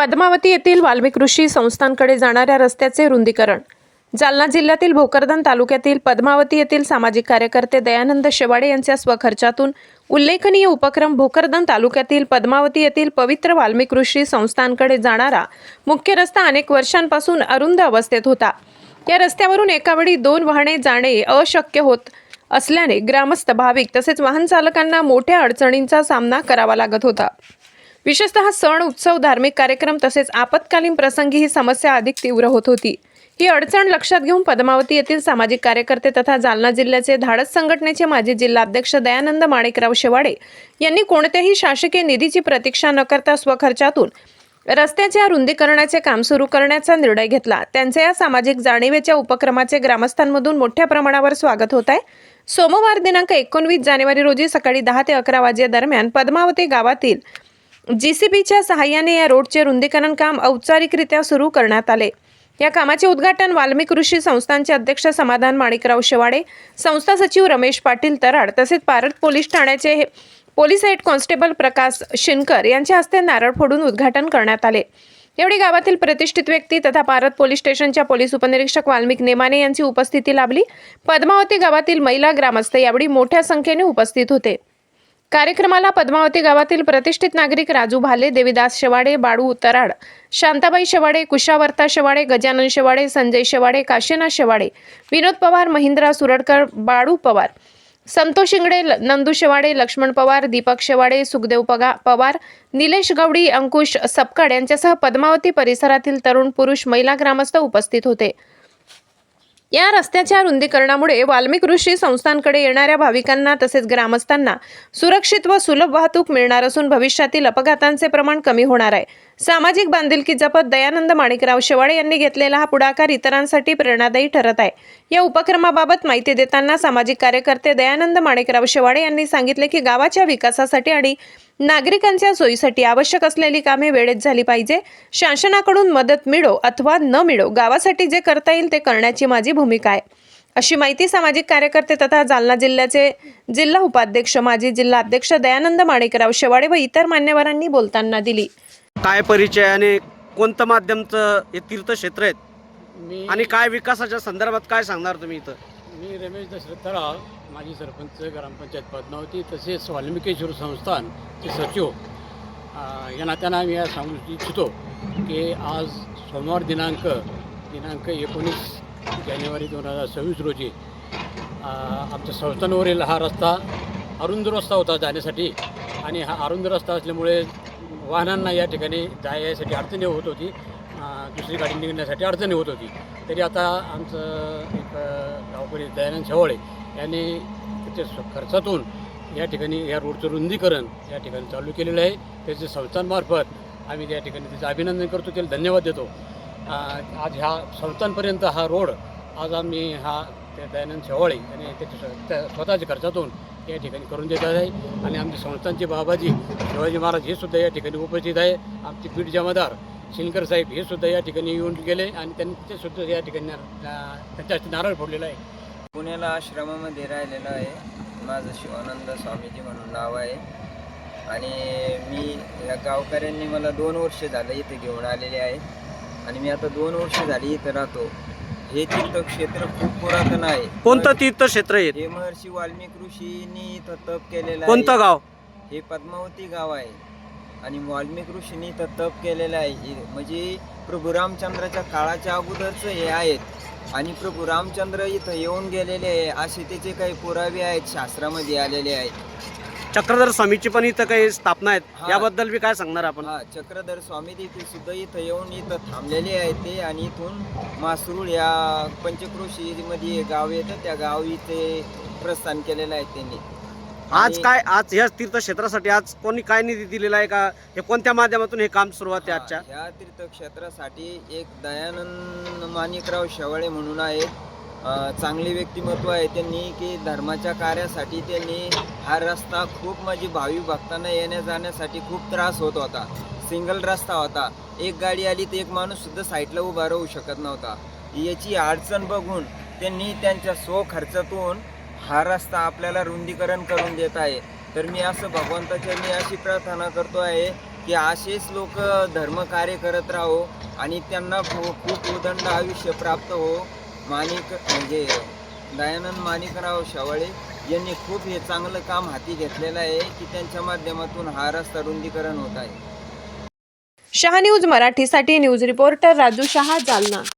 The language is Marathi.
पद्मावती येथील वाल्मिक ऋषी संस्थांकडे जाणाऱ्या रस्त्याचे रुंदीकरण। जालना जिल्ह्यातील भोकरदन तालुक्यातील पद्मावती येथील सामाजिक कार्यकर्ते दयानंद शेवाडे यांच्या स्वखर्चातून उल्लेखनीय उपक्रम भोकरदन तालुक्यातील पद्मावती येथील पवित्र वाल्मिक ऋषी संस्थांकडे जाणारा मुख्य रस्ता अनेक वर्षांपासून अरुंद अवस्थेत होता। या रस्त्यावरून एकावेळी 2 वाहने जाणे अशक्य होत असल्याने ग्रामस्थ, भाविक तसेच वाहन चालकांना मोठ्या अडचणींचा सामना करावा लागत होता। विशेषतः सण, उत्सव, धार्मिक कार्यक्रम तसेच आपत्कालीन प्रसंगी ही समस्या अधिक तीव्र होत होती। ही अडचण लक्षात घेऊन पद्मावती येथील सामाजिक कार्यकर्ते तथा जालना जिल्ह्याचे धाडस संघटनेचे माजी जिल्हाध्यक्ष दयानंद माणिकराव शेवाडे यांनी कोणत्याही शासकीय निधीची प्रतीक्षा न करता स्वखर्चातून रस्त्याच्या रुंदीकरणाचे काम सुरू करण्याचा निर्णय घेतला। त्यांच्या या सामाजिक जाणीवेच्या उपक्रमाचे ग्रामस्थांमधून मोठ्या प्रमाणावर स्वागत होत आहे। सोमवार दिनांक 19 जानेवारी रोजी सकाळी 10 ते 11 वाजेदरम्यान पद्मावती गावातील JCBच्या सहाय्याने या रोडचे रुंदीकरण काम औपचारिकरित्या सुरू करण्यात आले। या कामाचे उद्घाटन वाल्मिक ऋषी संस्थांचे अध्यक्ष समाधान माणिकराव शेवाडे, संस्था सचिव रमेश पाटील तराड तसेच पारड पोलीस ठाण्याचे पोलीस हेड कॉन्स्टेबल प्रकाश शिनकर यांच्या हस्ते नारळ फोडून उद्घाटन करण्यात आले। यावेळी गावातील प्रतिष्ठित व्यक्ती तथा पारद पोलीस स्टेशनच्या पोलीस उपनिरीक्षक वाल्मिक नेमाने यांची उपस्थिती लाभली। पद्मावती गावातील महिला ग्रामस्थ यावेळी मोठ्या संख्येने उपस्थित होते। कार्यक्रमाला पद्मावती गावातील प्रतिष्ठित नागरिक राजू भाले, देवीदास शेवाडे, बाळू तराड, शांताबाई शेवाडे, कुशावर्ता शेवाडे, गजानन शेवाडे, संजय शेवाडे, काशीनाथ शेवाडे, विनोद पवार, महेंद्र सुरडकर, बाळू पवार, संतोष शिंगडे, नंदू शेवाडे, लक्ष्मण पवार, दीपक शेवाडे, सुखदेव पवार, निलेश गवडी, अंकुश सपकाळ यांच्यासह पद्मावती परिसरातील तरुण, पुरुष, महिला ग्रामस्थ उपस्थित होते। या रस्त्याच्या रुंदीकरणामुळे वाल्मिक ऋषी संस्थांकडे येणाऱ्या भाविकांना तसेच ग्रामस्थांना सुरक्षित व सुलभ वाहतूक मिळणार असून भविष्यातील अपघातांचे प्रमाण कमी होणार आहे। सामाजिक बांधिलकी जपत दयानंद माणिकराव शेवाडे यांनी घेतलेला हा पुढाकार इतरांसाठी प्रेरणादायी ठरत आहे। या उपक्रमाबाबत माहिती देताना सामाजिक कार्यकर्ते दयानंद माणिकराव शेवाडे यांनी सांगितले की गावाच्या विकासासाठी आणि नागरिकांच्या सोयीसाठी आवश्यक असलेली कामे वेळेत झाली पाहिजे। शासनाकडून मदत मिळो अथवा न मिळो, गावासाठी जे करता येईल ते करण्याची माझी भूमिका आहे, अशी माहिती सामाजिक कार्यकर्ते तथा जालना जिल्ह्याचे जिल्हा उपाध्यक्ष, माजी जिल्हाध्यक्ष दयानंद माणिकराव शेवाडे व इतर मान्यवरांनी बोलताना दिली। काय परिचय आणि कोणतं माध्यमचं हे तीर्थक्षेत्र आहेत आणि काय विकासाच्या संदर्भात काय सांगणार तुम्ही इथं? मी रमेश दशरथ तराळ, माजी सरपंच ग्रामपंचायत पद्मावती तसेच वाल्मिकेश्वर संस्थानचे सचिव या नात्यानं मी सांगू इच्छितो की आज सोमवार दिनांक 19 जानेवारी 2026 रोजी आमच्या संस्थांवरील हा रस्ता अरुंद रस्ता होता जाण्यासाठी, आणि हा अरुंद रस्ता असल्यामुळे वाहनांना या ठिकाणी जायसाठी अडचणी होत होती, दुसरी गाडी निघण्यासाठी अडचणी होत होती। तरी आता आमचं एक गावकरी दयानंद शेवाळे यांनी त्याच्या खर्चातून या ठिकाणी या रोडचं रुंदीकरण या ठिकाणी चालू केलेलं आहे। त्याच्या संस्थांमार्फत आम्ही त्या ठिकाणी त्याचं अभिनंदन करतो, त्याला धन्यवाद देतो। आज ह्या संस्थांपर्यंत हा रोड आज आम्ही त्या दयानंद शेवाळे यांनी त्याच्या स्वतःच्या खर्चातून या ठिकाणी करून देत आहे। आणि आमच्या संस्थांचे बाबाजी शिवाजी महाराज हे सुद्धा या ठिकाणी उपस्थित आहे। आमचे पीठ जमादार शिनकर साहेब हे सुद्धा या ठिकाणी येऊन गेले आणि त्यांनी सुद्धा या ठिकाणी त्यांच्या नारळ फोडलेला आहे। पुण्याला आश्रमामध्ये राहिलेलो आहे। माझं शिवानंद स्वामीजी म्हणून नाव आहे आणि मी या गावकऱ्यांनी मला 2 वर्ष झालं इथे घेऊन आलेले आहे आणि मी आता 2 वर्ष झाली इथं राहतो। हे तीर्थक्षेत्र खूप पुरातन आहे। कोणतं तीर्थक्षेत्र आहे? हे महर्षी वाल्मिक ऋषींनी इथं तप केलेलं आहे। कोणतं गाव? हे पद्मावती गाव आहे आणि वाल्मिक ऋषींनी इथं तप केलेलं आहे। म्हणजे प्रभू रामचंद्राच्या काळाच्या अगोदरचं हे आहेत आणि प्रभू रामचंद्र इथं येऊन गेलेले आहे असे त्याचे काही पुरावे आहेत, शास्त्रामध्ये आलेले आहेत। चक्रधर स्वामीची पण इथं काही स्थापना आहेत, याबद्दल बी काय सांगणार आपण? चक्रधर स्वामी देखील सुद्धा इथं येऊन इथं थांबलेले आहेत ते, आणि इथून मासरूळ या पंचक्रोशीमध्ये गाव येतं, त्या गाव इथे प्रस्थान केलेलं आहे त्यांनी। आज ह्या तीर्थक्षेत्रासाठी आज कोणी काय निधी दिलेला आहे का? हे कोणत्या माध्यमातून हे काम सुरुवात आहे आजच्या? ह्या तीर्थक्षेत्रासाठी एक दयानंद माणिकराव शेवाळे म्हणून आहेत, चांगले व्यक्तिमत्व आहे त्यांनी, की धर्माच्या कार्यासाठी त्यांनी हा रस्ता खूप म्हणजे भावी भक्तांना येण्या जाण्यासाठी खूप त्रास होत होता। सिंगल रस्ता होता, एक गाडी आली तर एक माणूस सुद्धा साईडला उभा राहू शकत नव्हता। याची अडचण बघून त्यांनी त्यांच्या स्वखर्चातून हा रस्ता आपल्याला रुंदीकरण करून देत आहे। तर मी असं भगवंताच्या मी अशी प्रार्थना करतो आहे की असेच लोक धर्मकार्य करत राहो आणि त्यांना खूप उदंड आयुष्य प्राप्त हो. म्हणजे दयानंद माणिकराव शेवाळे यांनी खूप हे चांगलं काम हाती घेतलेलं आहे की त्यांच्या माध्यमातून हा रस्ता रुंदीकरण होत आहे. शहा न्यूज मराठीसाठी न्यूज रिपोर्टर राजू शहा, जालना.